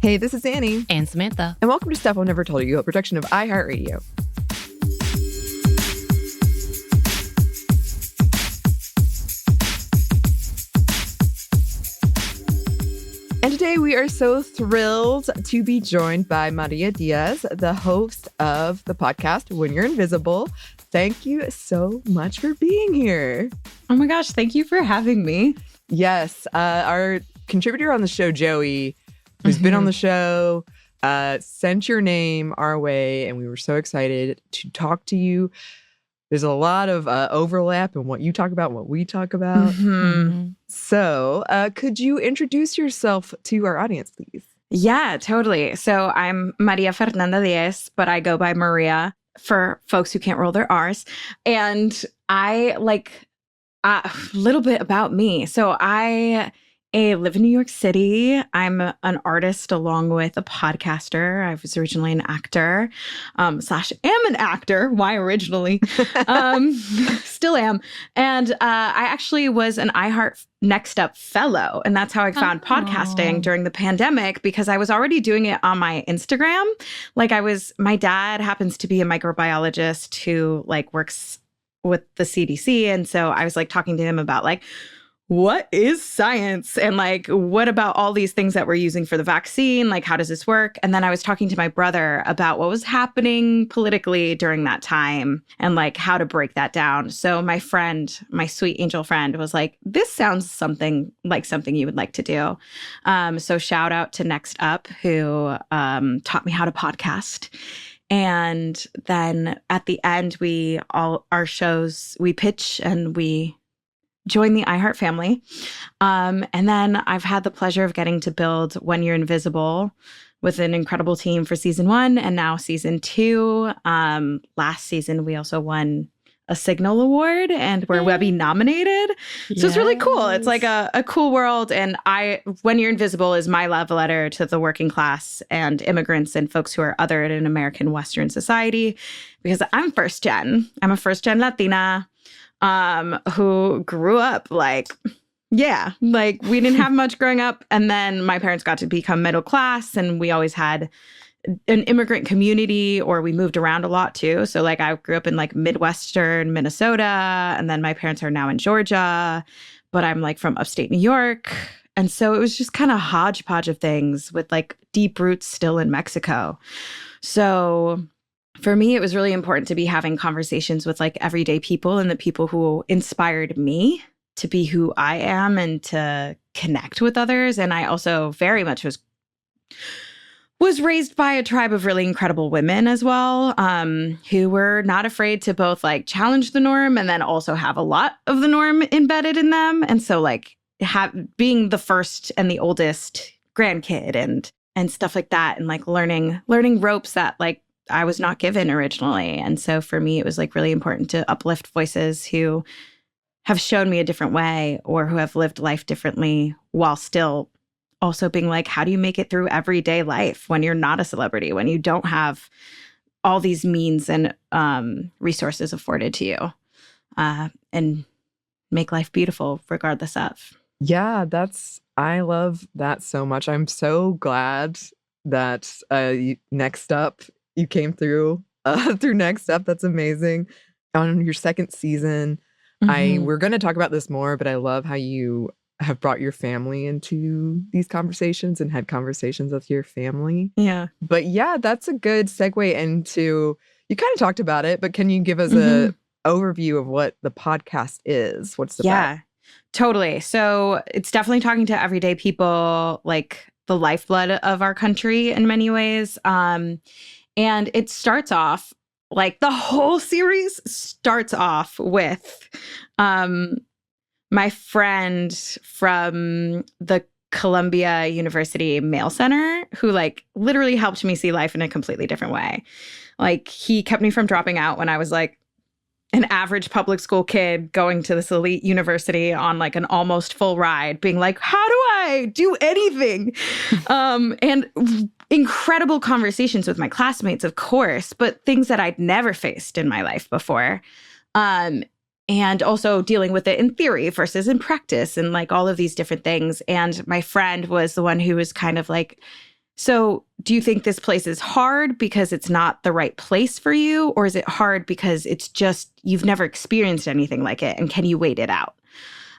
Hey, this is Anney. And Samantha. And welcome to Stuff I've Never Told You, a production of iHeartRadio. And today we are so thrilled to be joined by Maria Diez, the host of the podcast When You're Invisible. Thank you so much for being here. Oh my gosh, thank you for having me. Yes, our contributor on the show, Joey, who's been on the show, sent your name our way, and we were so excited to talk to you. There's a lot of overlap in what you talk about and what we talk about. So could you introduce yourself to our audience, please? Yeah, totally. So I'm Maria Fernanda Diez, but I go by Maria for folks who can't roll their R's. And I a little bit about me. So I live in New York City. I'm an artist along with a podcaster. I was originally an actor, / am an actor. Why originally? Still am. And I actually was an iHeart Next Up fellow. And that's how I found podcasting during the pandemic, because I was already doing it on my Instagram. My dad happens to be a microbiologist who works with the CDC. And so I was talking to him about what is science? And what about all these things that we're using for the vaccine? How does this work? And then I was talking to my brother about what was happening politically during that time and how to break that down. So my friend, my sweet angel friend, was like, this sounds something you would like to do. So shout out to Next Up, who taught me how to podcast. And then at the end, our shows, we pitch and we join the iHeart family. And then I've had the pleasure of getting to build When You're Invisible with an incredible team for season 1 and now season 2. Last season, we also won a Signal Award and we're Webby nominated. So it's really cool. It's a cool world. And When You're Invisible is my love letter to the working class and immigrants and folks who are othered in American Western society, because I'm first gen. I'm a first gen Latina who grew up we didn't have much growing up. And then my parents got to become middle class and we always had an immigrant community, or we moved around a lot too. So I grew up in Midwestern Minnesota, and then my parents are now in Georgia, but I'm from upstate New York. And so it was just kind of hodgepodge of things with deep roots still in Mexico. So for me, it was really important to be having conversations with everyday people and the people who inspired me to be who I am and to connect with others. And I also very much was raised by a tribe of really incredible women as well, who were not afraid to both challenge the norm and then also have a lot of the norm embedded in them. And so being the first and the oldest grandkid and stuff like that, and learning ropes that I was not given originally. And so for me, it was really important to uplift voices who have shown me a different way or who have lived life differently while still also being how do you make it through everyday life when you're not a celebrity, when you don't have all these means and resources afforded to you, and make life beautiful regardless of. Yeah, I love that so much. I'm so glad that Next Up, you came through Next Up. That's amazing. On your second season, we're going to talk about this more, but I love how you have brought your family into these conversations and had conversations with your family. Yeah. But yeah, that's a good segue into, you kind of talked about it, but can you give us a overview of what the podcast is? What's it about? Totally. So it's definitely talking to everyday people, the lifeblood of our country in many ways. And it starts off, the whole series starts off with my friend from the Columbia University Mail Center, who literally helped me see life in a completely different way. He kept me from dropping out when I was an average public school kid going to this elite university on an almost full ride, being how do I do anything? And incredible conversations with my classmates, of course, but things that I'd never faced in my life before. And also dealing with it in theory versus in practice and all of these different things. And my friend was the one who was kind of So do you think this place is hard because it's not the right place for you? Or is it hard because it's just, you've never experienced anything like it? And can you wait it out?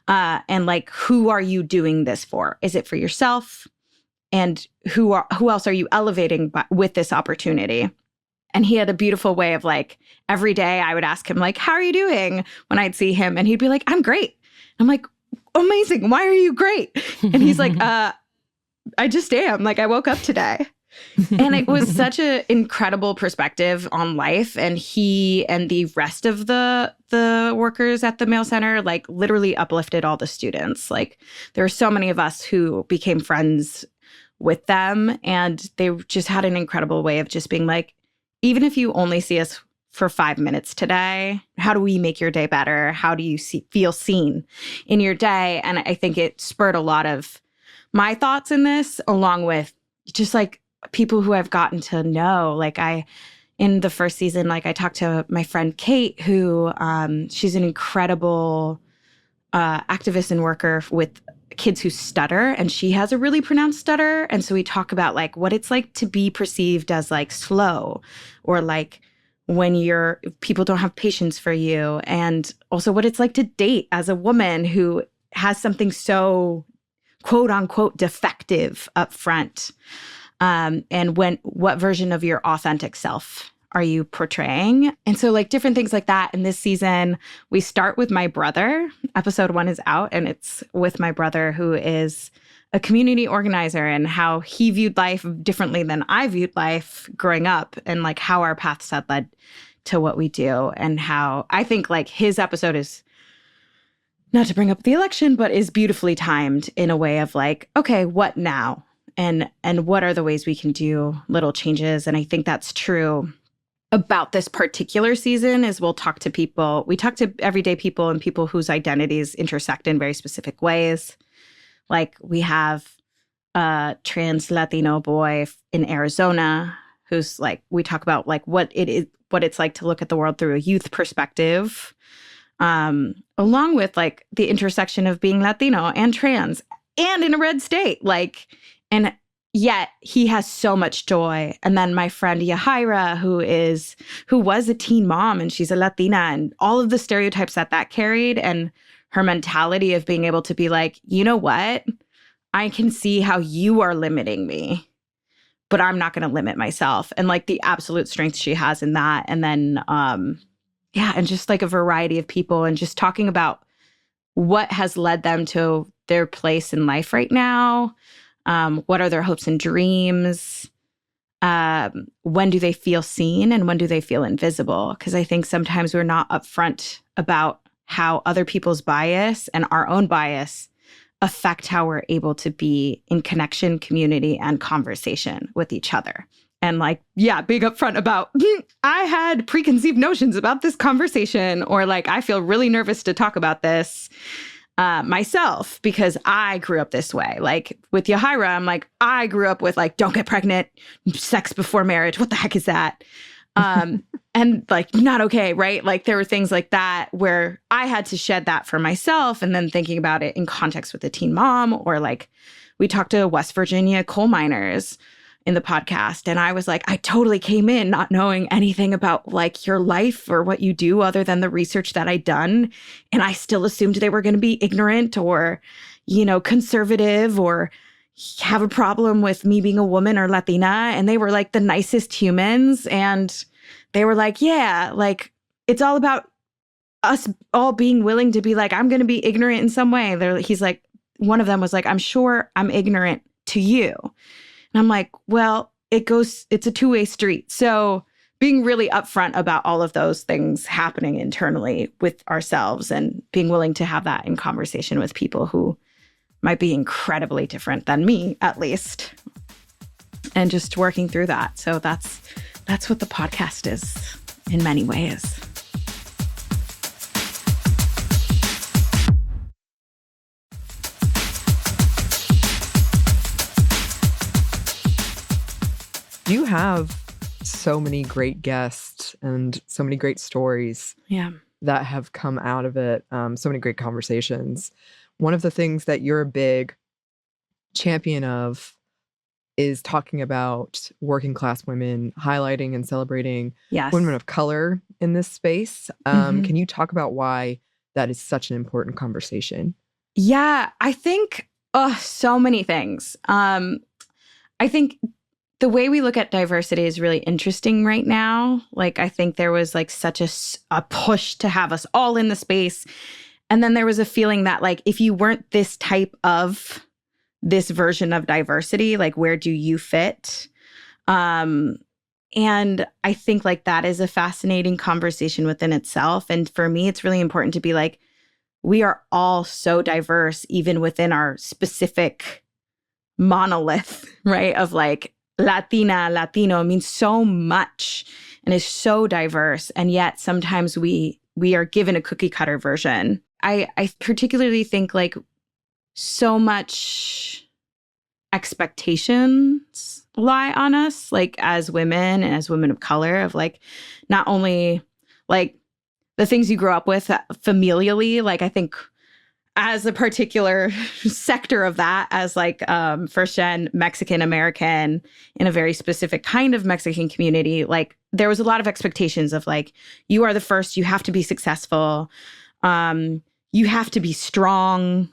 And like, who are you doing this for? Is it for yourself? And who else are you elevating with this opportunity? And he had a beautiful way of like, every day I would ask him like, how are you doing when I'd see him? And he'd be like, I'm great. I'm like, amazing. Why are you great? And he's like, I just am. Like, I woke up today. And it was such an incredible perspective on life. And he and the rest of the workers at the mail center, like, literally uplifted all the students. Like, there were so many of us who became friends with them. And they just had an incredible way of just being like, even if you only see us for 5 minutes today, how do we make your day better? How do you feel seen in your day? And I think it spurred a lot of my thoughts in this, along with just like people who I've gotten to know. Like, in the first season, like, I talked to my friend Kate, who she's an incredible activist and worker with kids who stutter, and she has a really pronounced stutter. And so we talk about like what it's like to be perceived as like slow, or like when people don't have patience for you, and also what it's like to date as a woman who has something so quote unquote defective up front. And what version of your authentic self are you portraying? And so like different things like that. In this season, we start with my brother. Episode 1 is out, and it's with my brother, who is a community organizer, and how he viewed life differently than I viewed life growing up, and like how our paths had led to what we do. And how I think like his episode is, not to bring up the election, but is beautifully timed in a way of like, okay, what now? And what are the ways we can do little changes? And I think that's true about this particular season. Is we talk to everyday people and people whose identities intersect in very specific ways. Like, we have a trans Latino boy in Arizona who's like, we talk about like what it's like to look at the world through a youth perspective, along with like the intersection of being Latino and trans and in a red state, like, and yet he has so much joy. And then my friend Yahaira, who was a teen mom, and she's a Latina, and all of the stereotypes that carried, and her mentality of being able to be like, you know what? I can see how you are limiting me, but I'm not going to limit myself. And like the absolute strength she has in that. And then, and just like a variety of people, and just talking about what has led them to their place in life right now. What are their hopes and dreams? When do they feel seen, and when do they feel invisible? Because I think sometimes we're not upfront about how other people's bias and our own bias affect how we're able to be in connection, community, and conversation with each other. And like, yeah, being upfront about, I had preconceived notions about this conversation, or like, I feel really nervous to talk about this myself because I grew up this way. Like with Yahaira, I'm like, I grew up with like, don't get pregnant, sex before marriage. What the heck is that? And like, not okay, right? Like there were things like that where I had to shed that for myself, and then thinking about it in context with a teen mom, or like we talked to West Virginia coal miners in the podcast. And I was like, I totally came in not knowing anything about like your life or what you do other than the research that I'd done. And I still assumed they were going to be ignorant or, you know, conservative or have a problem with me being a woman or Latina. And they were like the nicest humans. And they were like, yeah, like it's all about us all being willing to be like, I'm going to be ignorant in some way. He's like, one of them was like, I'm sure I'm ignorant to you. And I'm like, well, it's a two-way street. So being really upfront about all of those things happening internally with ourselves, and being willing to have that in conversation with people who might be incredibly different than me, at least, and just working through that. So that's what the podcast is in many ways. You have so many great guests and so many great stories that have come out of it. So many great conversations. One of the things that you're a big champion of is talking about working class women, highlighting and celebrating Yes. women of color in this space. Can you talk about why that is such an important conversation? Yeah, I think so many things. I think the way we look at diversity is really interesting right now. Like, I think there was like such a push to have us all in the space. And then there was a feeling that like, if you weren't this type of this version of diversity, like, where do you fit? And I think like that is a fascinating conversation within itself. And for me, it's really important to be like, we are all so diverse, even within our specific monolith, right? Of like Latina, Latino means so much and is so diverse. And yet sometimes we are given a cookie cutter version. I particularly think like so much expectations lie on us, like as women and as women of color, of like not only like the things you grow up with familially, like I think as a particular sector of that, as like first gen Mexican American in a very specific kind of Mexican community, like there was a lot of expectations of like, you are the first, you have to be successful, you have to be strong,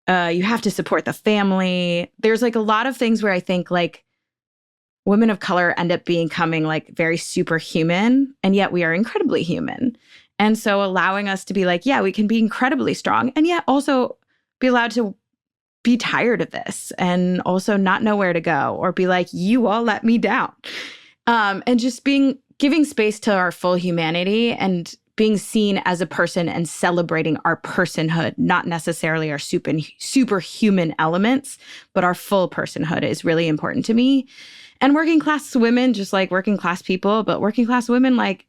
you have to support the family. There's like a lot of things where I think like women of color end up becoming like very superhuman, and yet we are incredibly human. And so allowing us to be like, yeah, we can be incredibly strong and yet also be allowed to be tired of this and also not know where to go, or be like, you all let me down. And just giving space to our full humanity and being seen as a person and celebrating our personhood, not necessarily our superhuman elements, but our full personhood is really important to me. And working class women, just like working class people, but working class women, like,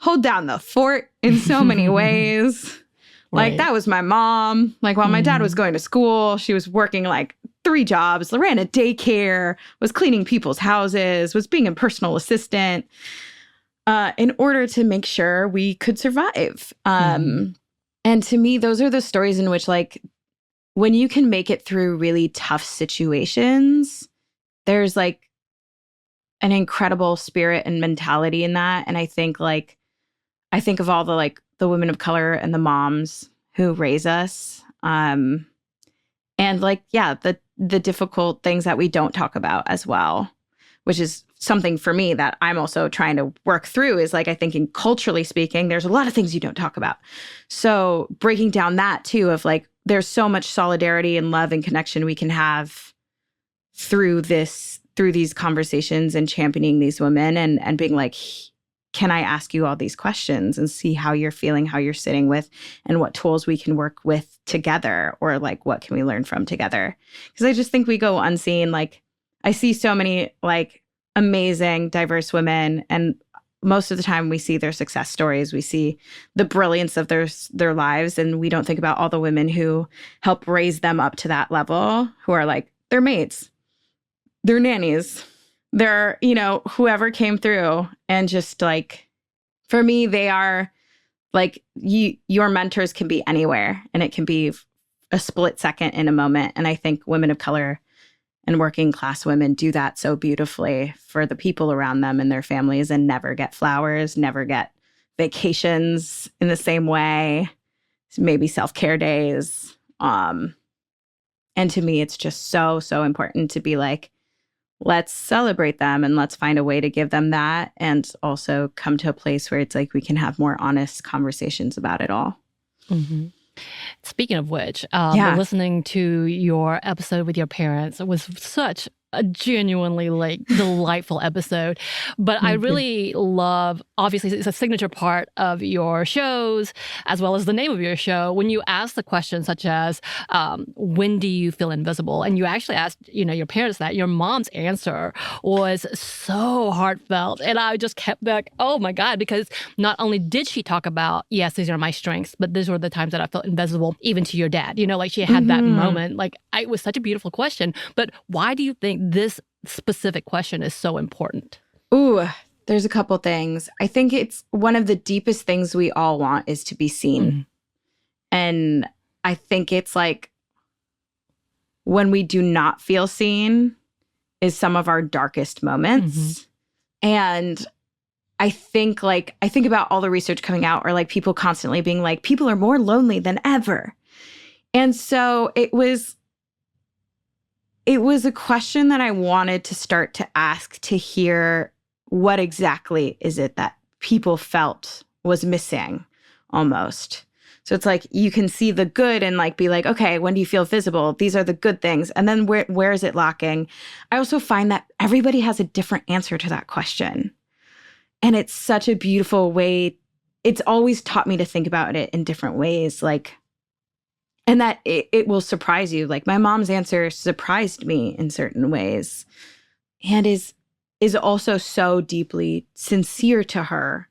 hold down the fort in so many ways. Like, that was my mom. Like, while my dad was going to school, she was working like 3 jobs, ran a daycare, was cleaning people's houses, was being a personal assistant in order to make sure we could survive. And to me, those are the stories in which, like, when you can make it through really tough situations, there's like an incredible spirit and mentality in that. And I think of all the like the women of color and the moms who raise us. And like, yeah, the difficult things that we don't talk about as well, which is something for me that I'm also trying to work through, is like, I think in culturally speaking, there's a lot of things you don't talk about. So breaking down that too, of like, there's so much solidarity and love and connection we can have through these conversations and championing these women and being like, can I ask you all these questions and see how you're feeling, how you're sitting with, and what tools we can work with together, or like, what can we learn from together? Because I just think we go unseen. Like, I see so many like amazing, diverse women, and most of the time we see their success stories. We see the brilliance of their lives, and we don't think about all the women who help raise them up to that level, who are like their maids, their nannies, their, whoever came through. And just like, for me, they are like, your mentors can be anywhere, and it can be a split second in a moment. And I think women of color and working class women do that so beautifully for the people around them and their families, and never get flowers, never get vacations in the same way, maybe self-care days. And to me, it's just so, so important to be like, let's celebrate them and let's find a way to give them that, and also come to a place where it's like we can have more honest conversations about it all. Speaking of which, listening to your episode with your parents was such a genuinely like delightful episode. But I really love, obviously it's a signature part of your shows, as well as the name of your show, when you ask the question such as, when do you feel invisible? And you actually asked, your parents that. Your mom's answer was so heartfelt. And I just kept like, oh my God, because not only did she talk about, yes, these are my strengths, but these were the times that I felt invisible, even to your dad. Like she had that moment. Like, it was such a beautiful question. But why do you think this specific question is so important? Ooh, there's a couple things. I think it's one of the deepest things we all want is to be seen. And I think it's like, when we do not feel seen, is some of our darkest moments. And I think about all the research coming out, or like people constantly being like, people are more lonely than ever. And so it was a question that I wanted to start to ask, to hear what exactly is it that people felt was missing almost. So it's like you can see the good and like be like, okay, when do you feel visible? These are the good things. And then where is it lacking? I also find that everybody has a different answer to that question. And it's such a beautiful way. It's always taught me to think about it in different ways. Like, and that it will surprise you. Like my mom's answer surprised me in certain ways, and is also so deeply sincere to her.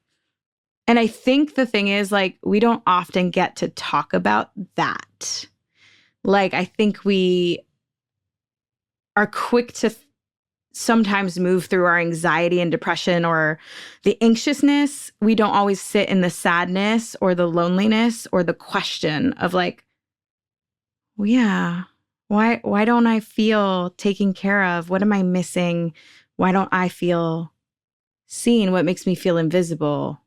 And I think the thing is, like, we don't often get to talk about that. Like, I think we are quick to sometimes move through our anxiety and depression or the anxiousness. We don't always sit in the sadness or the loneliness or the question of like, well, yeah, why don't I feel taken care of? What am I missing? Why don't I feel seen? What makes me feel invisible?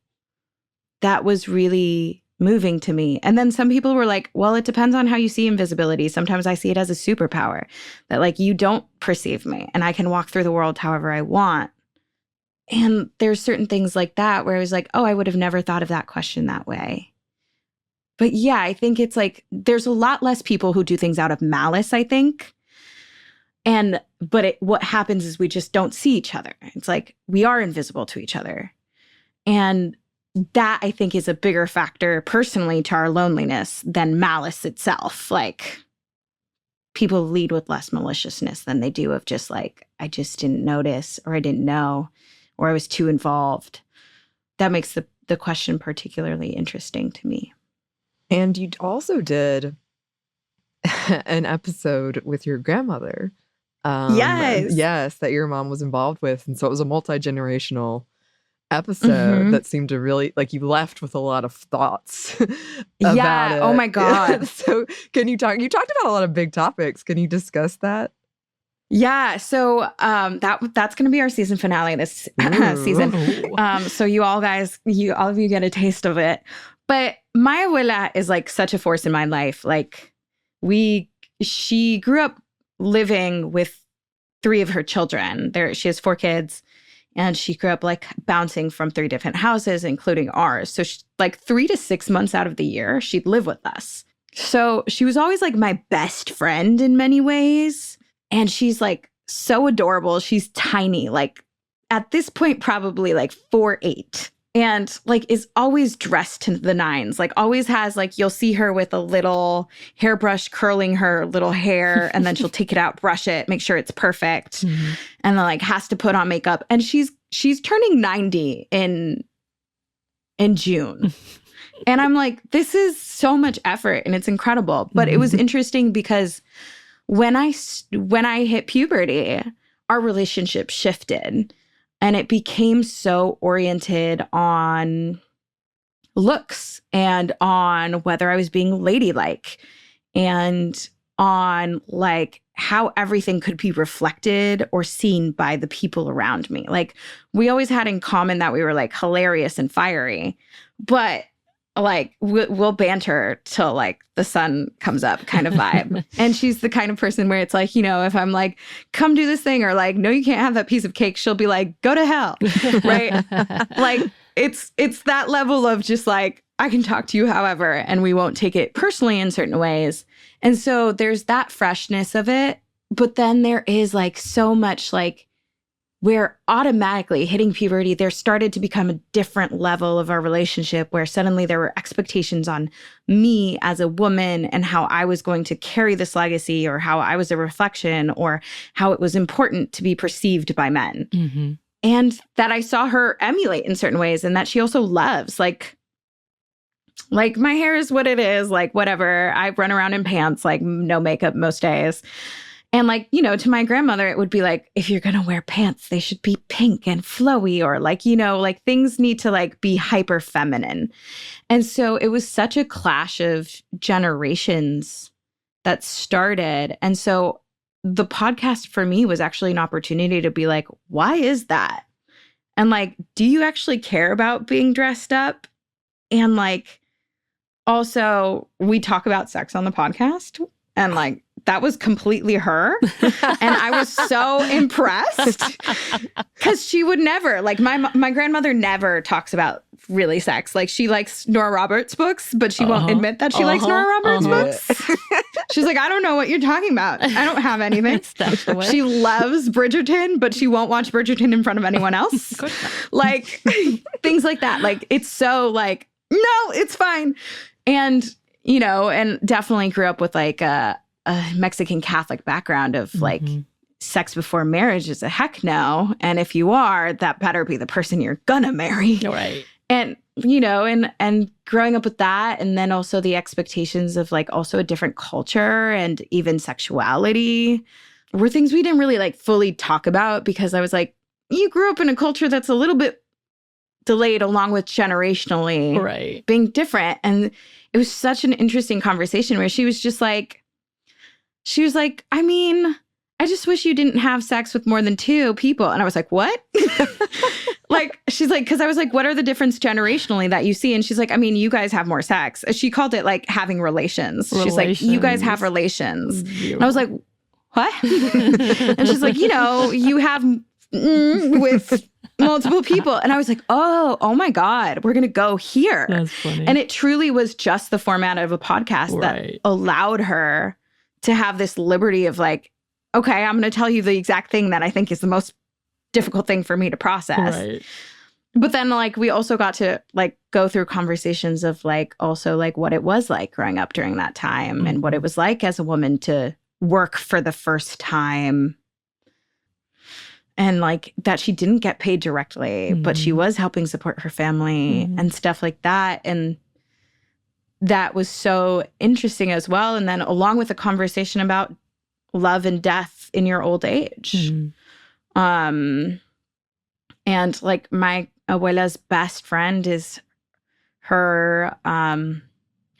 That was really moving to me. And then some people were like, well, it depends on how you see invisibility. Sometimes I see it as a superpower, that like you don't perceive me and I can walk through the world however I want. And there's certain things like that where I was like, oh, I would have never thought of that question that way. But yeah, I think it's like there's a lot less people who do things out of malice, I think. But what happens is we just don't see each other. It's like we are invisible to each other. And that, I think, is a bigger factor personally to our loneliness than malice itself. Like, people lead with less maliciousness than they do of just like, I just didn't notice, or I didn't know, or I was too involved. That makes the question particularly interesting to me. And you also did an episode with your grandmother. Yes, that your mom was involved with. And so it was a multi-generational episode that seemed to really, like, you left with a lot of thoughts about it. Oh my God. So you talked about a lot of big topics. Can you discuss that? Yeah. So that's going to be our season finale this season. So all of you get a taste of it. But my abuela is like such a force in my life. Like she grew up living with 3 of her children. She has 4 kids. And she grew up like bouncing from 3 different houses, including ours. So like 3 to 6 months out of the year, she'd live with us. So she was always like my best friend in many ways. And she's like so adorable. She's tiny, like at this point, probably like 4'8". And like is always dressed to the nines, like always has like, you'll see her with a little hairbrush curling her little hair, and then she'll take it out, brush it, make sure it's perfect. And then like has to put on makeup. And she's turning 90 in June. And I'm like, this is so much effort and it's incredible. But it was interesting because when I hit puberty, our relationship shifted. And it became so oriented on looks and on whether I was being ladylike and on like how everything could be reflected or seen by the people around me. Like we always had in common that we were like hilarious and fiery, but like we'll banter till like the sun comes up kind of vibe. And she's the kind of person where it's like, you know, if I'm like, come do this thing, or like, no, you can't have that piece of cake, she'll be like, go to hell. Right. Like it's that level of just like, I can talk to you however, and we won't take it personally in certain ways. And so there's that freshness of it. But then there is like so much like, where automatically hitting puberty, there started to become a different level of our relationship where suddenly there were expectations on me as a woman and how I was going to carry this legacy, or how I was a reflection, or how it was important to be perceived by men. And that I saw her emulate in certain ways, and that she also loves. Like my hair is what it is, like whatever. I run around in pants, like no makeup most days. And like, you know, to my grandmother, it would be like, if you're going to wear pants, they should be pink and flowy, or like, you know, like things need to like be hyper feminine. And so it was such a clash of generations that started. And so the podcast for me was actually an opportunity to be like, why is that? And like, do you actually care about being dressed up? And like, also, we talk about sex on the podcast. And like, that was completely her. And I was so impressed because she would never, like my grandmother never talks about really sex. Like she likes Nora Roberts books, but she won't admit that she likes Nora Roberts books. She's like, I don't know what you're talking about. I don't have anything. She loves Bridgerton, but she won't watch Bridgerton in front of anyone else. Like things like that. Like it's so like, no, it's fine. And, you know, and definitely grew up with like a Mexican Catholic background of like sex before marriage is a heck no. And if you are, that better be the person you're gonna marry. Right. And, you know, and growing up with that, and then also the expectations of like also a different culture and even sexuality were things we didn't really like fully talk about because I was like, you grew up in a culture that's a little bit delayed along with generationally being different. And it was such an interesting conversation where she was like, I mean, I just wish you didn't have sex with more than 2 people. And I was like, what? Like, she's like, because I was like, what are the difference generationally that you see? And she's like, I mean, you guys have more sex. She called it like having relations. She's like, you guys have relations. And I was like, what? And she's like, you know, you have with multiple people. And I was like, oh my God, we're going to go here. That's funny. And it truly was just the format of a podcast that allowed her to have this liberty of like, okay, I'm going to tell you the exact thing that I think is the most difficult thing for me to process. Right. But then like we also got to like go through conversations of like also like what it was like growing up during that time and what it was like as a woman to work for the first time. And like that she didn't get paid directly, but she was helping support her family and stuff like that. And that was so interesting as well. And then along with a conversation about love and death in your old age. And like my abuela's best friend is her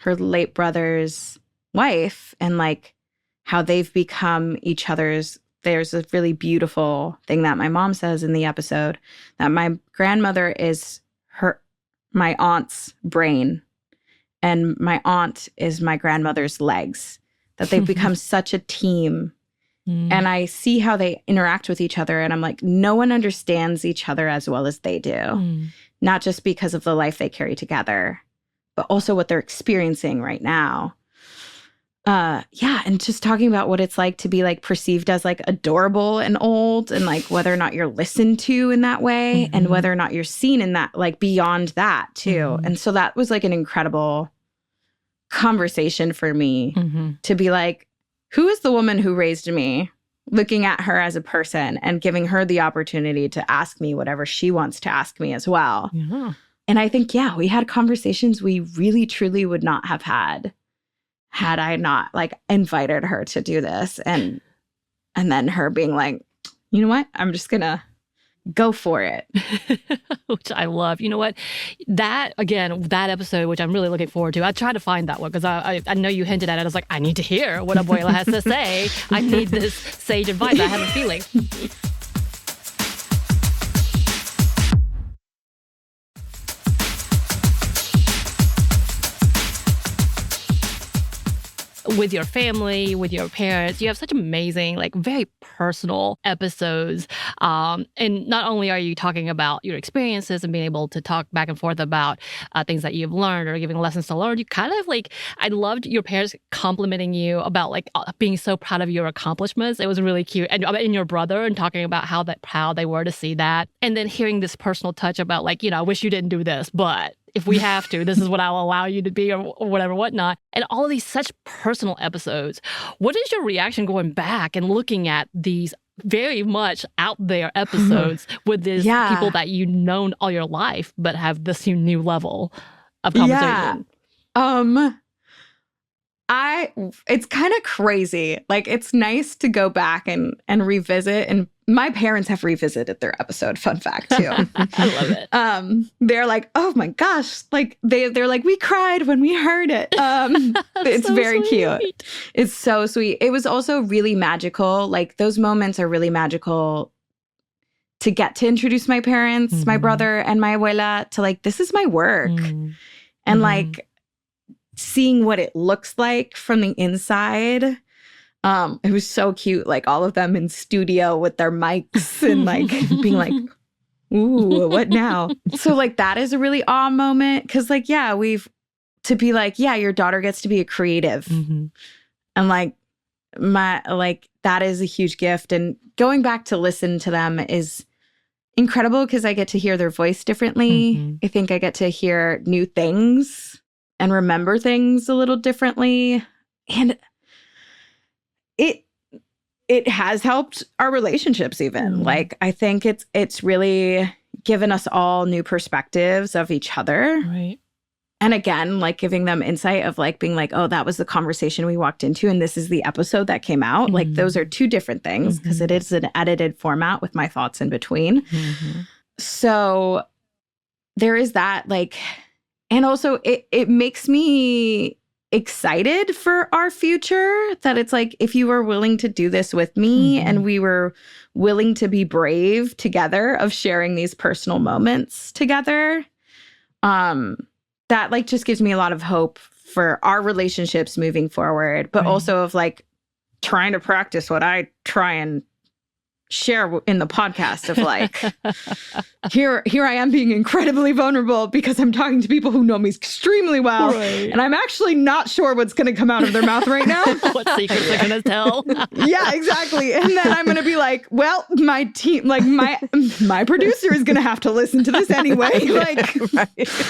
late brother's wife, and like how they've become each other's. There's a really beautiful thing that my mom says in the episode that my grandmother is my aunt's brain and my aunt is my grandmother's legs, that they've become such a team. And I see how they interact with each other. And I'm like, no one understands each other as well as they do. Not just because of the life they carry together, but also what they're experiencing right now. Yeah, and just talking about what it's like to be like perceived as like adorable and old, and like whether or not you're listened to in that way, and whether or not you're seen in that, like beyond that too. And so that was like an incredible conversation for me to be like, who is the woman who raised me? Looking at her as a person and giving her the opportunity to ask me whatever she wants to ask me as well. And I think, yeah, we had conversations we really truly would not have had I not like invited her to do this, and then her being like, you know what, I'm just gonna go for it. Which I love. You know what, that episode, which I'm really looking forward to, I tried to find that one because I know you hinted at it. I was like, I need to hear what Abuela has to say. I need this sage advice. I have a feeling. With your family, with your parents, you have such amazing, like very personal episodes. And not only are you talking about your experiences and being able to talk back and forth about things that you've learned or giving lessons to learn, you kind of like, I loved your parents complimenting you about like being so proud of your accomplishments. It was really cute. And your brother, and talking about how proud they were to see that. And then hearing this personal touch about like, you know, I wish you didn't do this, but if we have to, this is what I'll allow you to be, or whatever, whatnot. And all of these such personal episodes. What is your reaction going back and looking at these very much out there episodes with these people that you've known all your life, but have this new level of conversation? It's kind of crazy. Like, it's nice to go back and revisit and my parents have revisited their episode. Fun fact too. I love it. They're like, oh my gosh, like they're like, we cried when we heard it. It's So very sweet. cute. It's so sweet. It was also really magical. Like those moments are really magical to get to introduce my parents, my brother and my abuela to like, this is my work. And like seeing what it looks like from the inside. It was so cute, like all of them in studio with their mics and like being like, ooh, what now? So like that is a really awe moment because like, yeah, to be like, yeah, your daughter gets to be a creative. And like that is a huge gift. And going back to listen to them is incredible because I get to hear their voice differently. I think I get to hear new things and remember things a little differently. And it has helped our relationships even. Like, I think it's really given us all new perspectives of each other. Right. And again, like giving them insight of like being like, oh, that was the conversation we walked into and this is the episode that came out. Like those are two different things because it is an edited format with my thoughts in between. So there is that like, and also it makes me excited for our future that it's like, if you were willing to do this with me and we were willing to be brave together of sharing these personal moments together, that like just gives me a lot of hope for our relationships moving forward, but also of like trying to practice what I try and share in the podcast of like, here I am being incredibly vulnerable because I'm talking to people who know me extremely well. And I'm actually not sure what's going to come out of their mouth right now. What secrets they're going to tell. Yeah, exactly. And then I'm going to be like, well, my team, like my producer is going to have to listen to this anyway.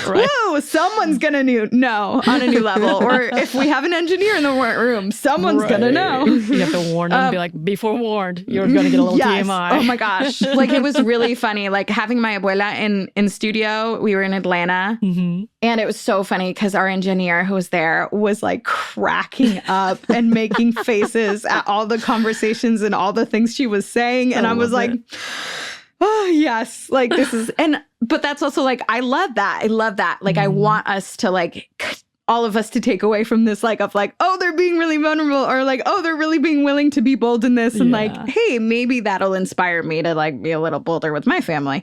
Whoa, someone's going to know on a new level. Or if we have an engineer in the room, someone's going to know. You have to warn them, be like, be forewarned. You're going to get a little TMI. Oh my gosh. Like it was really funny. Like having my abuela in studio, we were in Atlanta and it was so funny because our engineer who was there was like cracking up and making faces at all the conversations and all the things she was saying. And I was like, oh yes, like this is, but that's also like, I love that. I love that. Like I want us to like, all of us to take away from this, like, of like, oh, they're being really vulnerable or like, oh, they're really being willing to be bold in this. And like, hey, maybe that'll inspire me to like be a little bolder with my family.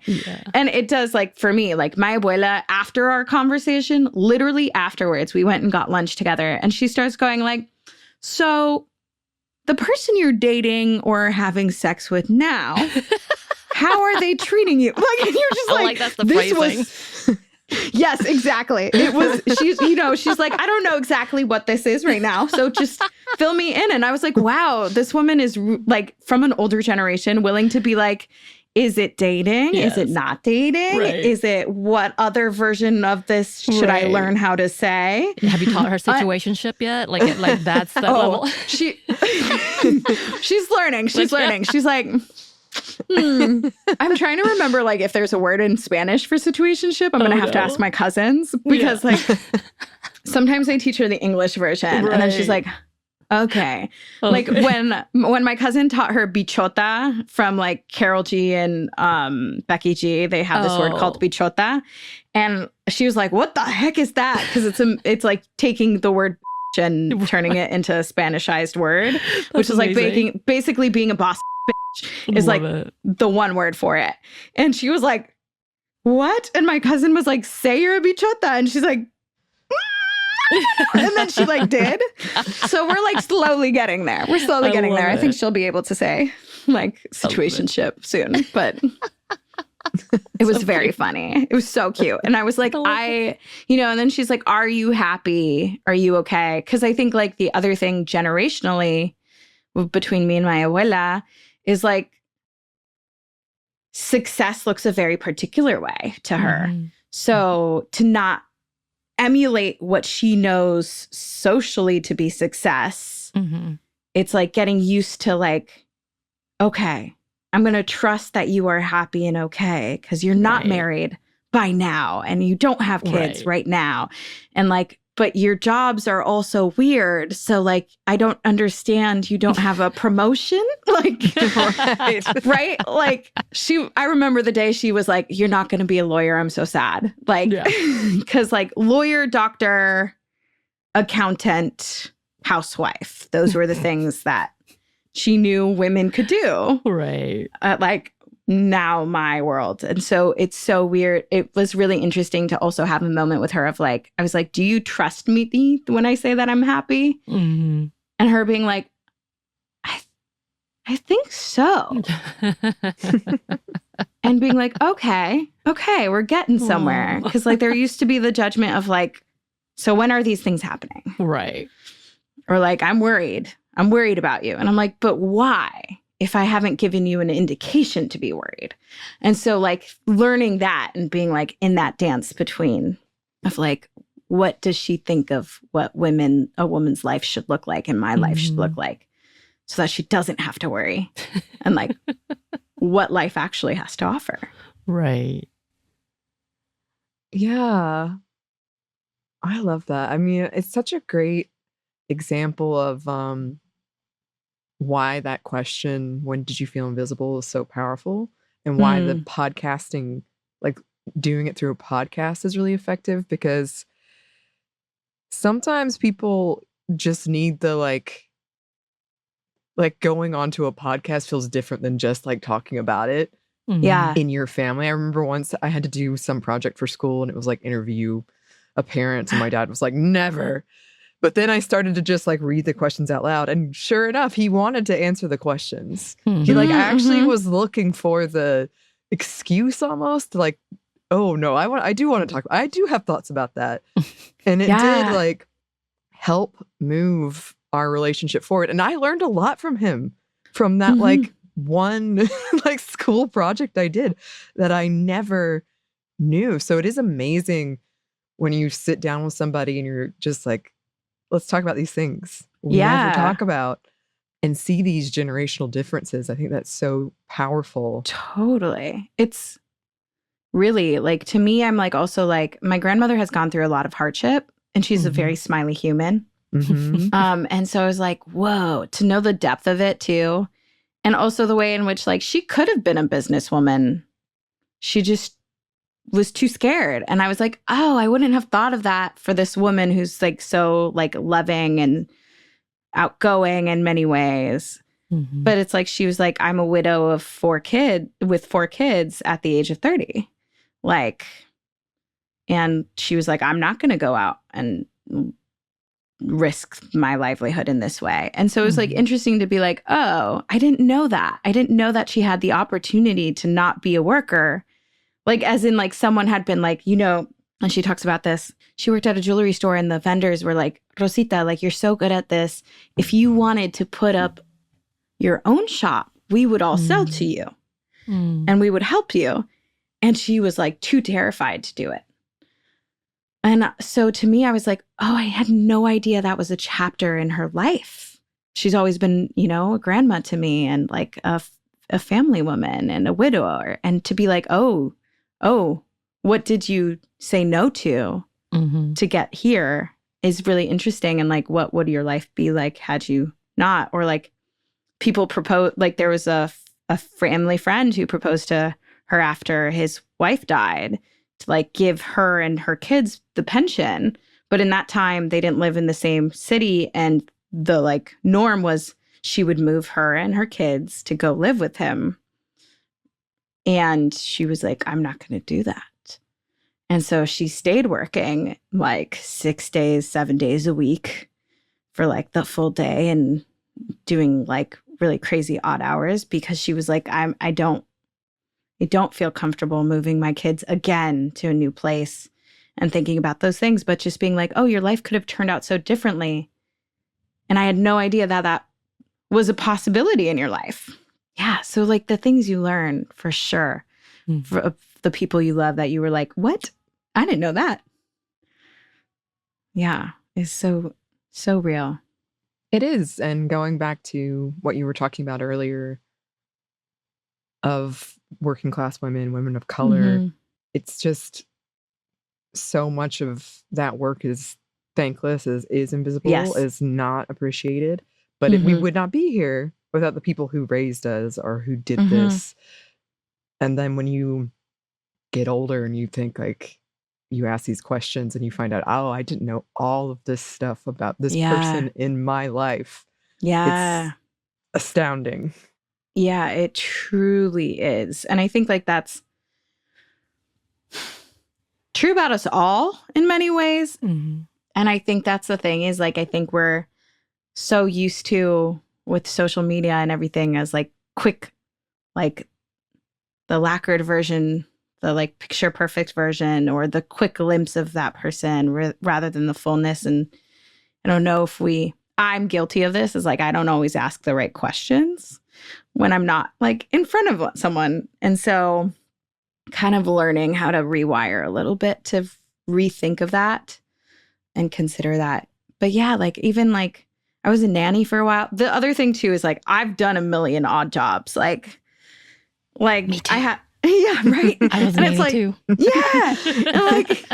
And it does like for me, like my abuela, after our conversation, literally afterwards, we went and got lunch together and she starts going like, so the person you're dating or having sex with now, how are they treating you? Like, and you're just like that's the phrasing. Yes, exactly. It was, she's like, I don't know exactly what this is right now. So just fill me in. And I was like, wow, this woman is like from an older generation willing to be like, is it dating? Is it not dating? Is it what other version of this should I learn how to say? Have you taught her situationship yet? Like that's that level. She's learning. She's learning. She's like, I'm trying to remember like if there's a word in Spanish for situationship. I'm gonna have to ask my cousins because like sometimes I teach her the English version and then she's like, okay. Like when my cousin taught her bichota from like Carol G and Becky G, they have this word called bichota, and she was like, what the heck is that? Because it's like taking the word and turning it into a Spanishized word, which is like basically being a boss bitch is like the one word for it. And she was like, what? And my cousin was like, say you're a bichota. And she's like, and then she like did. So we're like slowly getting there. We're slowly getting there. I think she'll be able to say like situationship soon. But it was very funny. It was so cute. And I was like, and then she's like, are you happy? Are you okay? Because I think like the other thing generationally between me and my abuela is like success looks a very particular way to her. So to not emulate what she knows socially to be success, it's like getting used to like, okay, I'm going to trust that you are happy and okay because you're not married by now and you don't have kids right now. And like, but your jobs are also weird. So like, I don't understand. You don't have a promotion. Like, right? Like I remember the day she was like, you're not going to be a lawyer. I'm so sad. Like, because like lawyer, doctor, accountant, housewife, those were the things that she knew women could do. Right. Like now my world. And so it's so weird. It was really interesting to also have a moment with her of like, I was like, do you trust me when I say that I'm happy? Mm-hmm. And her being like, I think so. And being like, okay, we're getting somewhere. Because like there used to be the judgment of like, so when are these things happening? Right. Or like, I'm worried about you. And I'm like, but why? If I haven't given you an indication to be worried. And so like learning that and being like in that dance between of like, what does she think of what a woman's life should look like and my life should look like so that she doesn't have to worry and like what life actually has to offer. Right. Yeah. I love that. I mean, it's such a great example of why that question, when did you feel invisible, is so powerful, and why the podcasting, like doing it through a podcast, is really effective, because sometimes people just need the like going onto a podcast feels different than just like talking about it in your family. I remember once I had to do some project for school and it was like interview a parent, and my dad was like, never. But then I started to just like read the questions out loud, and sure enough, he wanted to answer the questions. He like actually was looking for the excuse almost, like, oh no, I do want to talk. I do have thoughts about that, and it did like help move our relationship forward. And I learned a lot from him from that like one like school project I did that I never knew. So it is amazing when you sit down with somebody and you're just like, let's talk about these things we never talk about, and see these generational differences. I think that's so powerful. Totally. It's really like, to me, I'm like also like, my grandmother has gone through a lot of hardship and she's a very smiley human. And so I was like, whoa, to know the depth of it too. And also the way in which like she could have been a businesswoman. She just was too scared. And I was like, oh, I wouldn't have thought of that for this woman who's like so like loving and outgoing in many ways. But it's like, she was like, I'm a widow of 4 kids at the age of 30. Like, and she was like, I'm not going to go out and risk my livelihood in this way. And so it was like interesting to be like, oh, I didn't know that. I didn't know that she had the opportunity to not be a worker. Like, as in like someone had been like, you know, and she talks about this. She worked at a jewelry store and the vendors were like, Rosita, like, you're so good at this. If you wanted to put up your own shop, we would all sell to you and we would help you. And she was like too terrified to do it. And so to me, I was like, oh, I had no idea that was a chapter in her life. She's always been, you know, a grandma to me and like a family woman and a widower. And to be like, oh, what did you say no to get here is really interesting. And like, what would your life be like had you not? Or like people propose, like there was a family friend who proposed to her after his wife died to like give her and her kids the pension. But in that time, they didn't live in the same city. And the like norm was she would move her and her kids to go live with him. And she was like, I'm not going to do that. And so she stayed working like 6 days, 7 days a week for like the full day and doing like really crazy odd hours because she was like, I don't feel comfortable moving my kids again to a new place and thinking about those things, but just being like, oh, your life could have turned out so differently. And I had no idea that was a possibility in your life. Yeah. So like the things you learn for sure, for the people you love that you were like, what? I didn't know that. Yeah. It's so real. It is. And going back to what you were talking about earlier of working class women of color, it's just so much of that work is thankless, is invisible, Yes. is not appreciated. But we would not be here without the people who raised us or who did this. And then when you get older and you think like, you ask these questions and you find out, oh, I didn't know all of this stuff about this person in my life. Yeah. It's astounding. Yeah, it truly is. And I think like that's true about us all in many ways. Mm-hmm. And I think that's the thing is like, I think we're so used to with social media and everything as like quick, like the lacquered version, the like picture perfect version, or the quick glimpse of that person rather than the fullness. And I don't know if I'm guilty of this, is like, I don't always ask the right questions when I'm not like in front of someone. And so kind of learning how to rewire a little bit to rethink of that and consider that. But yeah, like even like I was a nanny for a while. The other thing too is like I've done a million odd jobs. Like Me too. I had, yeah, right. I was a nanny like, too. Yeah. And like,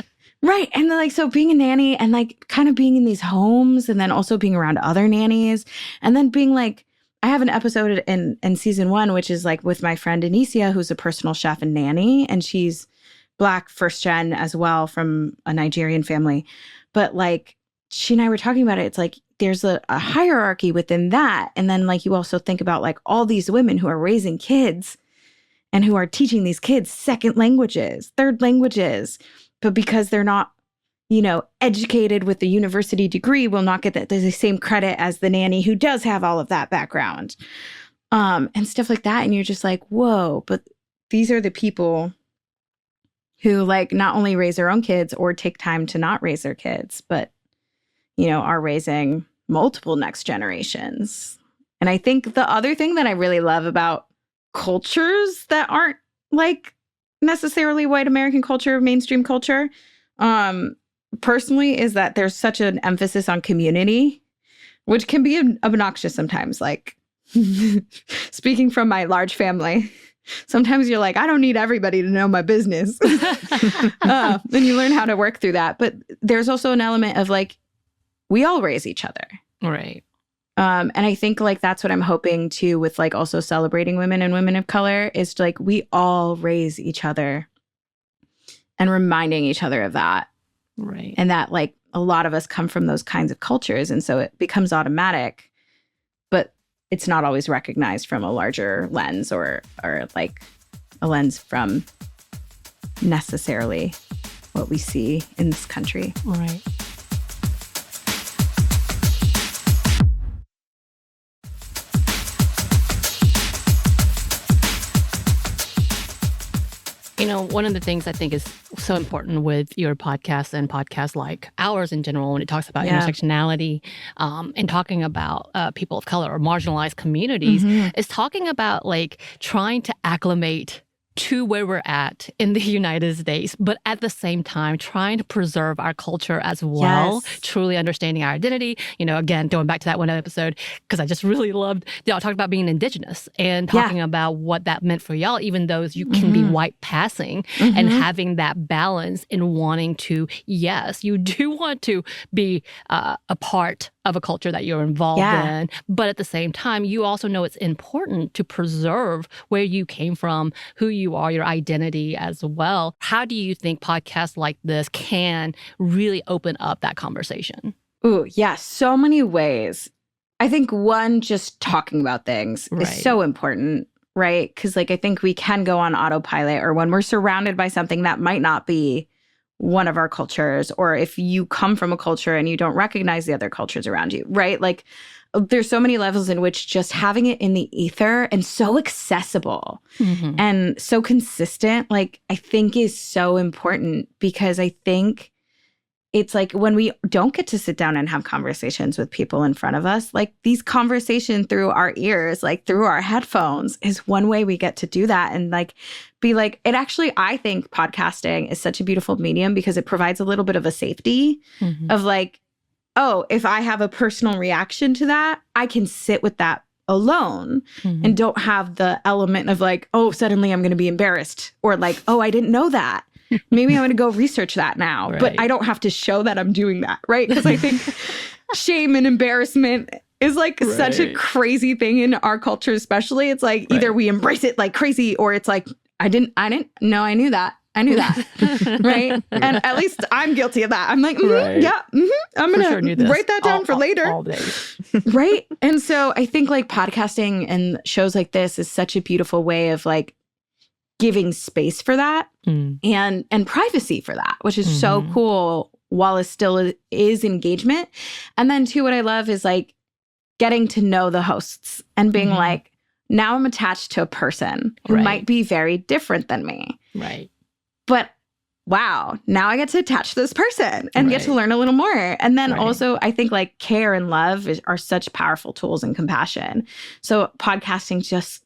right. And then like, so being a nanny and like kind of being in these homes and then also being around other nannies and then being like, I have an episode in season 1, which is like with my friend Anicia, who's a personal chef and nanny. And she's Black, first gen as well, from a Nigerian family. But like she and I were talking about it. It's like there's a hierarchy within that. And then like you also think about like all these women who are raising kids and who are teaching these kids second languages, third languages. But because they're not, educated with the university degree, will not get the same credit as the nanny who does have all of that background, and stuff like that. And you're just like, whoa, but these are the people who like not only raise their own kids or take time to not raise their kids, but, are raising multiple next generations. And I think the other thing that I really love about cultures that aren't like necessarily white American culture, mainstream culture, personally, is that there's such an emphasis on community, which can be obnoxious sometimes. Like speaking from my large family, sometimes you're like, I don't need everybody to know my business. And you learn how to work through that. But there's also an element of like, we all raise each other. Right. And I think like that's what I'm hoping to with like also celebrating women and women of color is like we all raise each other and reminding each other of that. Right. And that like a lot of us come from those kinds of cultures. And so it becomes automatic, but it's not always recognized from a larger lens or like a lens from necessarily what we see in this country. Right. One of the things I think is so important with your podcast and podcasts like ours in general, when it talks about intersectionality and talking about people of color or marginalized communities, is talking about like trying to acclimate to where we're at in the United States, but at the same time, trying to preserve our culture as well, truly understanding our identity. Again, going back to that one episode, because I just really loved, y'all talked about being indigenous and talking about what that meant for y'all, even though you can be white passing and having that balance in wanting to, yes, you do want to be a part of a culture that you're involved in, but at the same time, you also know it's important to preserve where you came from, who you are, your identity as well. How do you think podcasts like this can really open up that conversation? Ooh, yeah, so many ways. I think one, just talking about things is so important, right? Because like I think we can go on autopilot, or when we're surrounded by something that might not be one of our cultures, or if you come from a culture and you don't recognize the other cultures around you, right? Like there's so many levels in which just having it in the ether and so accessible and so consistent, like I think is so important, because I think it's like when we don't get to sit down and have conversations with people in front of us, like these conversations through our ears, like through our headphones, is one way we get to do that. And like be like, it actually, I think podcasting is such a beautiful medium because it provides a little bit of a safety of like, oh, if I have a personal reaction to that, I can sit with that alone and don't have the element of like, oh, suddenly I'm going to be embarrassed, or like, oh, I didn't know that. maybe I'm going to go research that now. Right. But I don't have to show that I'm doing that, right? Because I think shame and embarrassment is like such a crazy thing in our culture, especially. It's like either we embrace it like crazy, or it's like, I didn't know, I knew that. Right? And at least I'm guilty of that. I'm like, I'm going to write that down for later. All day. Right? And so I think like podcasting and shows like this is such a beautiful way of like giving space for that and privacy for that, which is so cool while it still is engagement. And then too, what I love is like getting to know the hosts and being like, now I'm attached to a person who might be very different than me. Right. But wow, now I get to attach to this person and get to learn a little more. And then also I think like care and love are such powerful tools and compassion. So podcasting just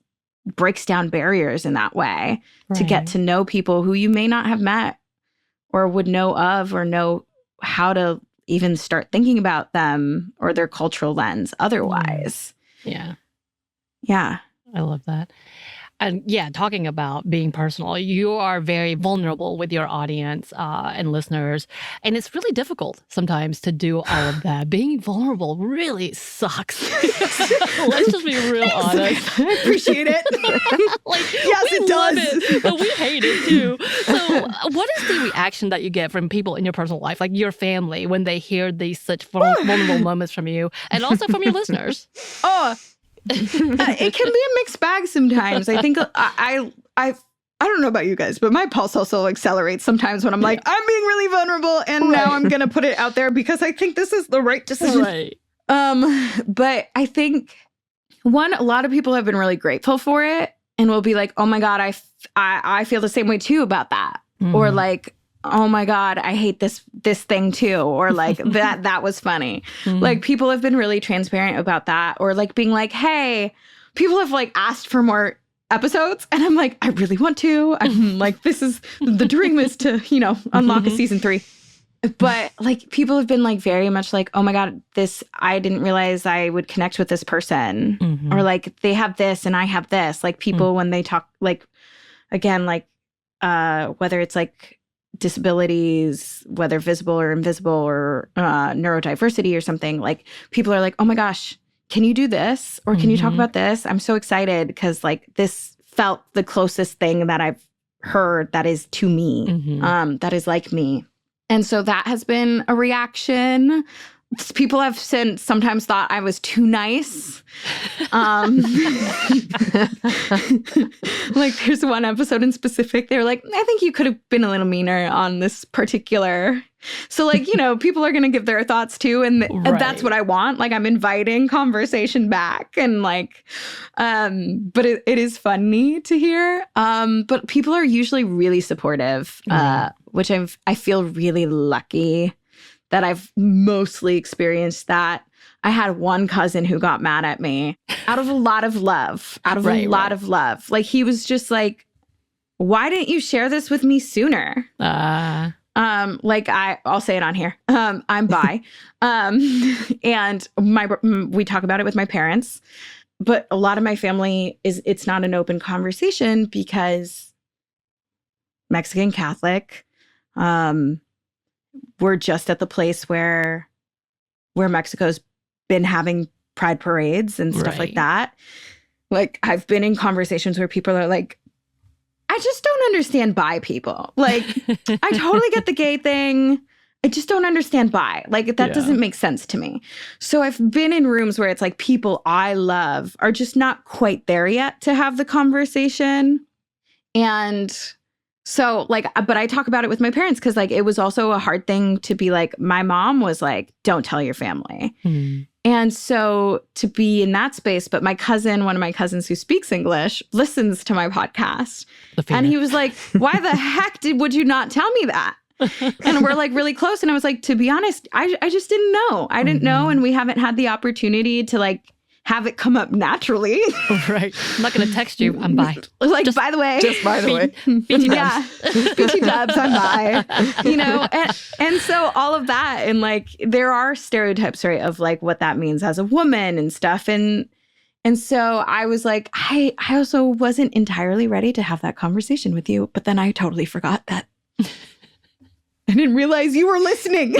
breaks down barriers in that way to get to know people who you may not have met or would know of or know how to even start thinking about them or their cultural lens otherwise. Yeah. Yeah. I love that. And yeah, talking about being personal, you are very vulnerable with your audience and listeners. And it's really difficult sometimes to do all of that. Being vulnerable really sucks. Let's just be real honest. I appreciate it. Yes, it does. It, but we hate it too. So what is the reaction that you get from people in your personal life, like your family, when they hear these such vulnerable moments from you and also from your listeners? It can be a mixed bag sometimes. I think I don't know about you guys, but my pulse also accelerates sometimes when I'm like, I'm being really vulnerable and now I'm going to put it out there because I think this is the right decision. Right. But I think a lot of people have been really grateful for it and will be like, oh my God, I feel the same way too about that. Or like, oh my God, I hate this thing too. Or like that was funny. Like people have been really transparent about that. Or like being like, hey, people have like asked for more episodes. And I'm like, I really want to. I'm like, this is the dream is to, unlock a season 3. But like people have been like very much like, oh my God, I didn't realize I would connect with this person. Or like they have this and I have this. Like people when they talk like, again, like whether it's like disabilities, whether visible or invisible or neurodiversity or something, like people are like, oh my gosh, can you do this? Or can you talk about this? I'm so excited because like this felt the closest thing that I've heard that is to me, that is like me. And so that has been a reaction. People have sometimes thought I was too nice. Like there's one episode in specific, they were like, I think you could have been a little meaner on this particular. So like, people are going to give their thoughts too. And that's what I want. Like I'm inviting conversation back and like, but it is funny to hear. But people are usually really supportive, which I feel really lucky that I've mostly experienced that. I had one cousin who got mad at me out of a lot of love, of love. Like he was just like, why didn't you share this with me sooner? Like I'll say it on here. I'm bi. And we talk about it with my parents, but a lot of my family it's not an open conversation because Mexican Catholic, we're just at the place where Mexico's been having pride parades and stuff like that. Like I've been in conversations where people are like, I just don't understand bi people. Like I totally get the gay thing. I just don't understand bi. Like that doesn't make sense to me. So I've been in rooms where it's like people I love are just not quite there yet to have the conversation. And so like, but I talk about it with my parents because like it was also a hard thing to be like, my mom was like, don't tell your family. And so to be in that space, but one of my cousins who speaks English listens to my podcast. And he was like, why the heck would you not tell me that? And we're like really close. And I was like, to be honest, I just didn't know. I didn't know. And we haven't had the opportunity to like have it come up naturally. Right. I'm not going to text you. I'm bi. Like, by the way. Just by the way. BT dubs. Yeah. BT dubs, I'm bi. And so all of that. And like, there are stereotypes, right, of like what that means as a woman and stuff. And so I was like, I also wasn't entirely ready to have that conversation with you. But then I totally forgot that I didn't realize you were listening.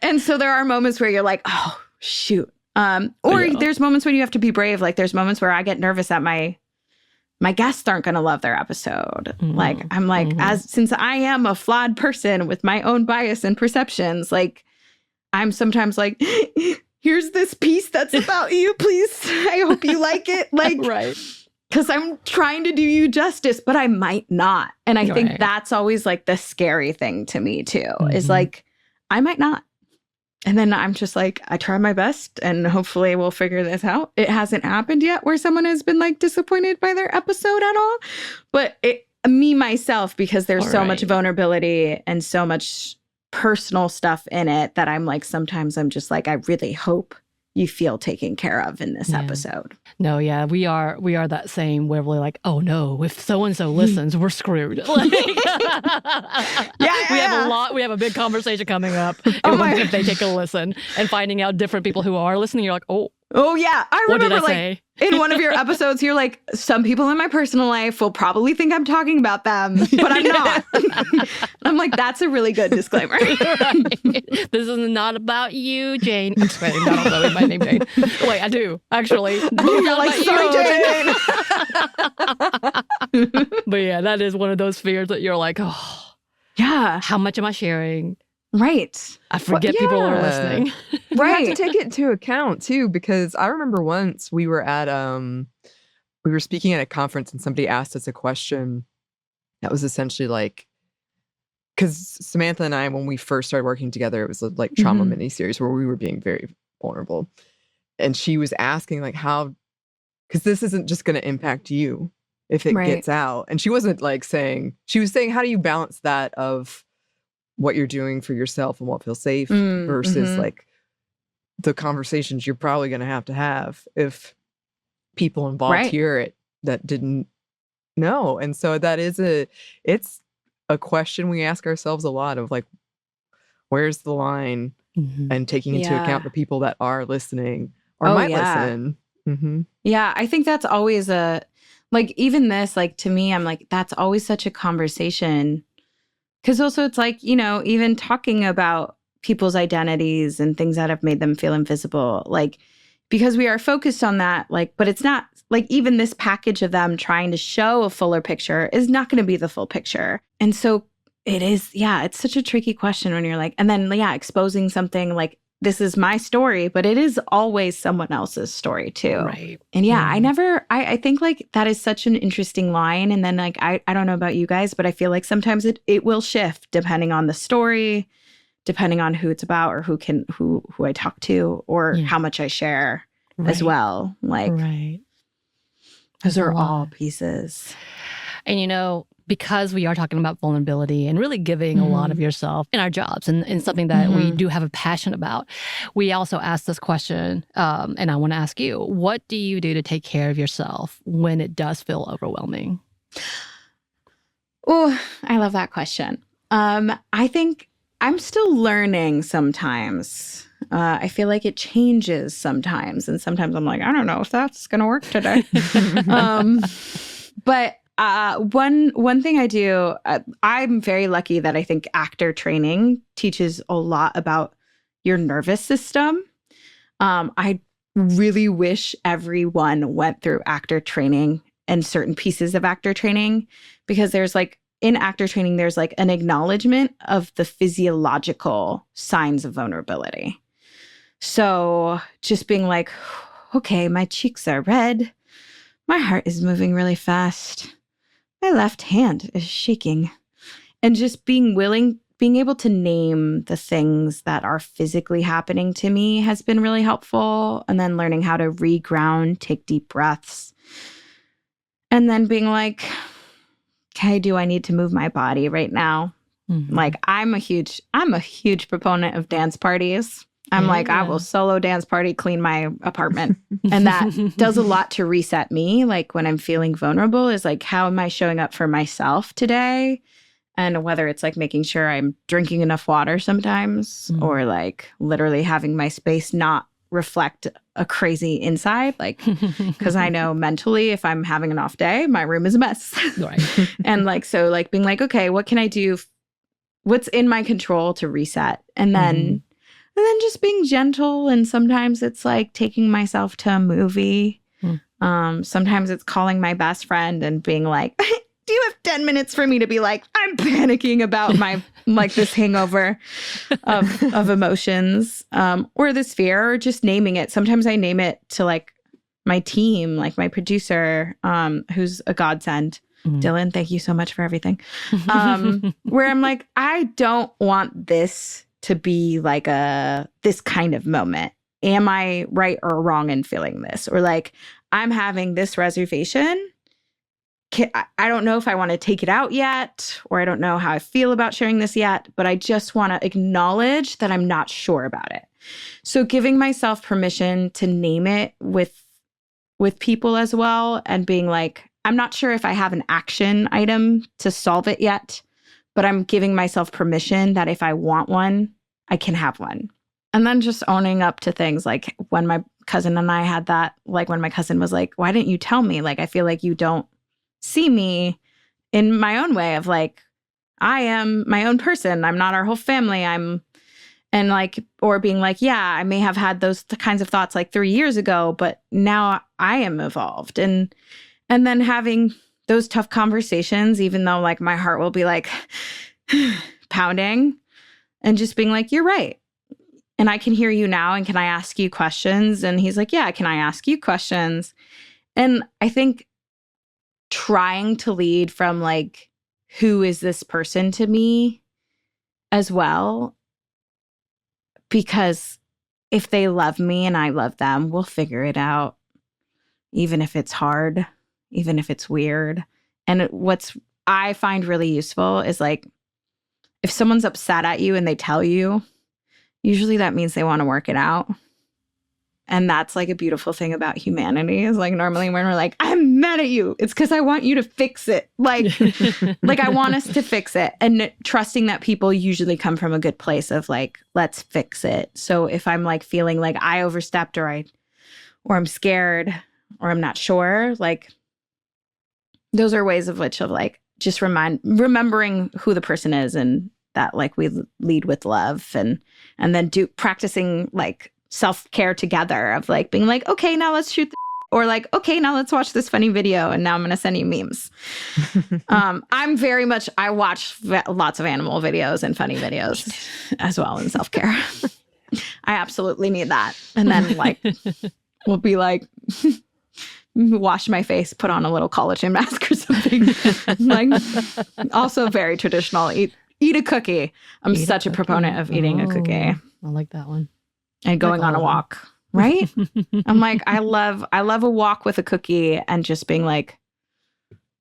and so there are moments where you're like, oh, shoot. There's moments when you have to be brave. Like there's moments where I get nervous that my guests aren't going to love their episode. Like, I'm like, since I am a flawed person with my own bias and perceptions, like I'm sometimes like, here's this piece that's about you. Please, I hope you like it. Like, right. Because I'm trying to do you justice, but I might not. And I think that's always like the scary thing to me too, is like, I might not. And then I'm just like, I try my best and hopefully we'll figure this out. It hasn't happened yet where someone has been like disappointed by their episode at all. But me, myself, because there's so much vulnerability and so much personal stuff in it that I'm like, sometimes I'm just like, I really hope you feel taken care of in this episode. No, yeah, we are that same where we're like, oh no, if so-and-so listens, we're screwed. Like, we have a big conversation coming up. If they take a listen and finding out different people who are listening, you're like, oh yeah. I remember what did I say? In one of your episodes, you're like, some people in my personal life will probably think I'm talking about them, but I'm not. I'm like, that's a really good disclaimer. This is not about you, Jane. I'm just kidding. I don't know my name, Jane. Wait, I do, actually. You're like, sorry, Jane. But yeah, that is one of those fears that you're like, oh, yeah. How much am I sharing? Right. I forget people are listening. You have to take it into account too, because I remember once we were at we were speaking at a conference and somebody asked us a question that was essentially like, because Samantha and I, when we first started working together, it was a like trauma mini-series where we were being very vulnerable. And she was asking like how, because this isn't just going to impact you if it gets out. And she wasn't like saying, she was saying, how do you balance that of what you're doing for yourself and what feels safe versus like the conversations you're probably going to have if people involved hear it that didn't know. And so that is it's a question we ask ourselves a lot of like, where's the line and taking into account the people that are listening or might listen. Yeah, I think that's always like even this, like to me, I'm like, that's always such a conversation. Because also it's like, you know, even talking about people's identities and things that have made them feel invisible, like, because we are focused on that, like, but it's not like even this package of them trying to show a fuller picture is not going to be the full picture. And so it is, it's such a tricky question when you're like, and then, exposing something like, this is my story, but it is always someone else's story too. Right. And I think like that is such an interesting line. And then like, I don't know about you guys, but I feel like sometimes it will shift depending on the story, depending on who it's about or who I talk to or how much I share as well. Like, those are all pieces. And you know, because we are talking about vulnerability and really giving a lot of yourself in our jobs and something that we do have a passion about, we also ask this question, and I want to ask you, what do you do to take care of yourself when it does feel overwhelming? Oh, I love that question. I think I'm still learning sometimes. I feel like it changes sometimes. And sometimes I'm like, I don't know if that's going to work today. But one thing I do, I'm very lucky that I think actor training teaches a lot about your nervous system. I really wish everyone went through actor training and certain pieces of actor training, because there's like, in actor training, there's like an acknowledgement of the physiological signs of vulnerability. So just being like, okay, my cheeks are red. My heart is moving really fast. My left hand is shaking. And just being able to name the things that are physically happening to me has been really helpful. And then learning how to reground, take deep breaths. And then being like, okay, do I need to move my body right now? Like I'm a huge proponent of dance parties. I'm like, I will solo dance party, clean my apartment. And that does a lot to reset me. Like when I'm feeling vulnerable is like, how am I showing up for myself today? And whether it's like making sure I'm drinking enough water sometimes or like literally having my space not reflect a crazy inside, like, because I know mentally if I'm having an off day, my room is a mess. Right. And like, so like being like, okay, what can I do? What's in my control to reset? And then just being gentle. And sometimes it's like taking myself to a movie. Sometimes it's calling my best friend and being like, do you have 10 minutes for me to be like, I'm panicking about my, like this hangover of emotions, or this fear, or just naming it. Sometimes I name it to like my team, like my producer, who's a godsend. Dylan, thank you so much for everything. Where I'm like, I don't want this to be like this kind of moment. Am I right or wrong in feeling this? Or like, I'm having this reservation. I don't know if I want to take it out yet, or I don't know how I feel about sharing this yet, but I just want to acknowledge that I'm not sure about it. So giving myself permission to name it with people as well, and being like, I'm not sure if I have an action item to solve it yet, but I'm giving myself permission that if I want one, I can have one. And then just owning up to things, like when my cousin and I had that, like when my cousin was like, why didn't you tell me? Like, I feel like you don't see me in my own way of like, I am my own person. I'm not our whole family. And like, or being like, yeah, I may have had those kinds of thoughts like 3 years ago, but now I am evolved. And then having those tough conversations, even though like my heart will be like pounding, and just being like, you're right. And I can hear you now. And can I ask you questions? And he's like, yeah, can I ask you questions? And I think trying to lead from like, who is this person to me as well? Because if they love me and I love them, we'll figure it out. Even if it's hard, even if it's weird. And what's I find really useful is like, if someone's upset at you and they tell you, usually that means they want to work it out. And that's like a beautiful thing about humanity, is like normally when we're like, I'm mad at you, it's because I want you to fix it. Like, like I want us to fix it. And trusting that people usually come from a good place of like, let's fix it. So if I'm like feeling like I overstepped, or I'm scared, or I'm not sure, like those are ways of which of like just remembering who the person is, and that like we lead with love, and then practicing like self-care together of like being like, okay, now let's shoot or like, okay, now let's watch this funny video, and now I'm going to send you memes. I watch lots of animal videos and funny videos as well in self-care. I absolutely need that. And then like, we'll be like, wash my face, put on a little collagen mask or something. Like, also very traditional. Eat a cookie. I'm such a proponent of eating a cookie. I like that one. And going on a walk, right? I'm like, I love a walk with a cookie, and just being like,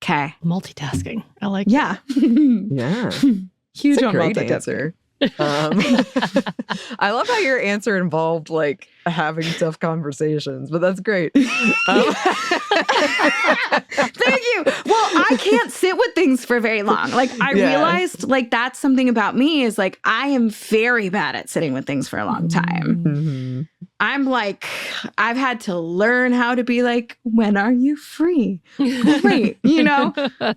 okay. Multitasking. I like Yeah. Huge on great multitasking. answer. I love how your answer involved like having tough conversations, but that's great. Thank you. Well, I can't sit with things for very long. Like I realized like that's something about me, is like I am very bad at sitting with things for a long time. Mm-hmm. I'm like, I've had to learn how to be like, when are you free? Great. You know,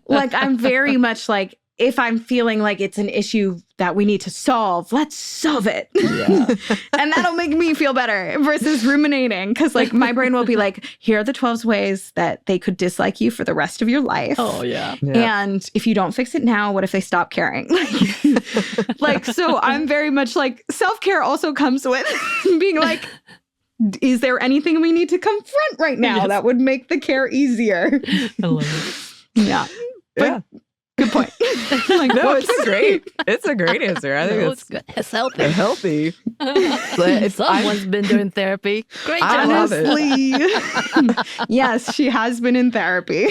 like I'm very much like, if I'm feeling like it's an issue that we need to solve, let's solve it. Yeah. And that'll make me feel better versus ruminating. Because like my brain will be like, here are the 12 ways that they could dislike you for the rest of your life. Oh, yeah. And if you don't fix it now, what if they stop caring? Like, so I'm very much like, self-care also comes with being like, is there anything we need to confront right now that would make the care easier? I love it. Yeah. But, good point. Like, no, it's great. It's a great answer. I think it's good. It's healthy. Healthy. But Someone's been doing therapy. Great job. I love it. Yes, she has been in therapy.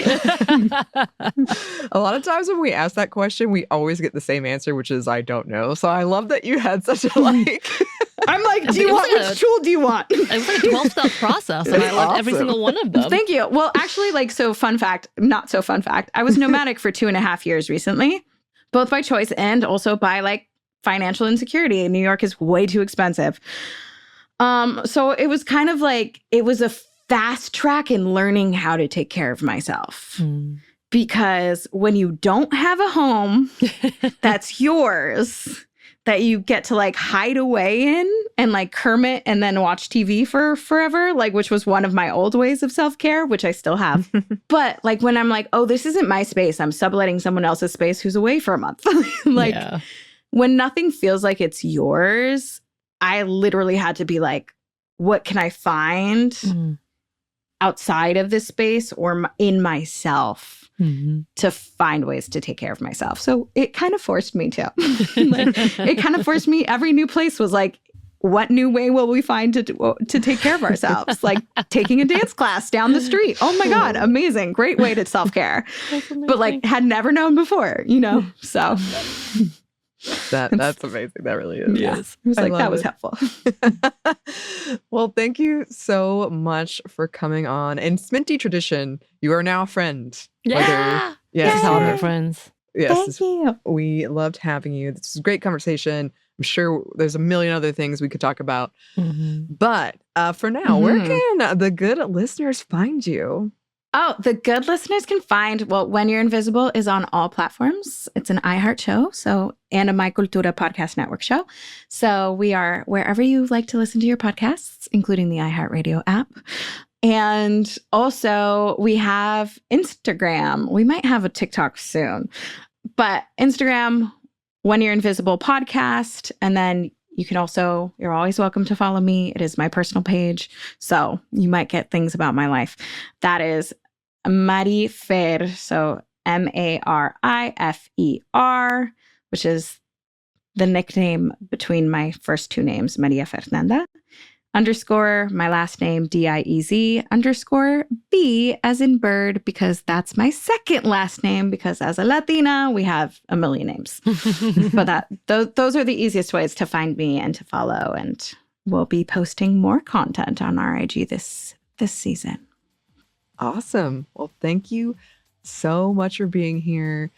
A lot of times when we ask that question, we always get the same answer, which is I don't know. So I love that you had such a like. I'm like, which tool do you want? It was like a 12-step process, and I loved every single one of them. Thank you. Well, actually, like, so fun fact, not so fun fact, I was nomadic for 2.5 years recently, both by choice and also by like financial insecurity. New York is way too expensive. So it was kind of like, it was a fast track in learning how to take care of myself. Because when you don't have a home that's yours, that you get to like hide away in and like Kermit and then watch TV for forever, like, which was one of my old ways of self-care, which I still have. But like when I'm like, oh, this isn't my space, I'm subletting someone else's space who's away for a month. Like when nothing feels like it's yours, I literally had to be like, what can I find outside of this space or in myself to find ways to take care of myself? So it kind of forced me to. It kind of forced me. Every new place was like, what new way will we find to take care of ourselves? Like taking a dance class down the street. Oh my God, amazing. Great way to self-care. But like had never known before, you know? So... That's amazing. That really is. Yes. I was like, that was helpful. Well, thank you so much for coming on. In SMNTY tradition, you are now a friend. Yeah. Yes. We're friends. Yes. Thank you. We loved having you. This was a great conversation. I'm sure there's a million other things we could talk about. But for now, where can the good listeners find you? Oh, the good listeners can find, well, When You're Invisible is on all platforms. It's an iHeart show, and a My Cultura podcast network show. So we are wherever you like to listen to your podcasts, including the iHeartRadio app. And also we have Instagram. We might have a TikTok soon, but Instagram, When You're Invisible podcast. And then you're always welcome to follow me. It is my personal page. So you might get things about my life. That is Marifer, so Marifer, which is the nickname between my first two names, Maria Fernanda, _ my last name, Diez, _ B as in bird, because that's my second last name, because as a Latina, we have a million names. But those are the easiest ways to find me and to follow. And we'll be posting more content on our IG this season. Awesome. Well, thank you so much for being here.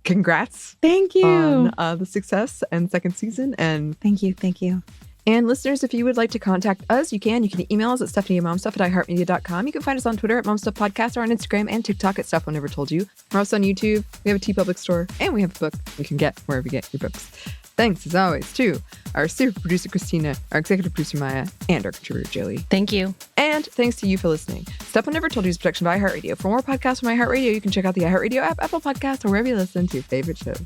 Congrats. Thank you. On the success and second season. And thank you. And listeners, if you would like to contact us, you can email us at stephaniemomstuff@iheartmedia.com. You can find us on Twitter at momstuffpodcast or on Instagram and TikTok at Stuff One Never Told You. We're also on YouTube. We have a TeePublic store and we have a book you can get wherever you get your books. Thanks, as always, to our super producer, Christina, our executive producer, Maya, and our contributor, Joey. Thank you. And thanks to you for listening. Stuff One Never Told You is a production by iHeartRadio. For more podcasts from iHeartRadio, you can check out the iHeartRadio app, Apple Podcasts, or wherever you listen to your favorite shows.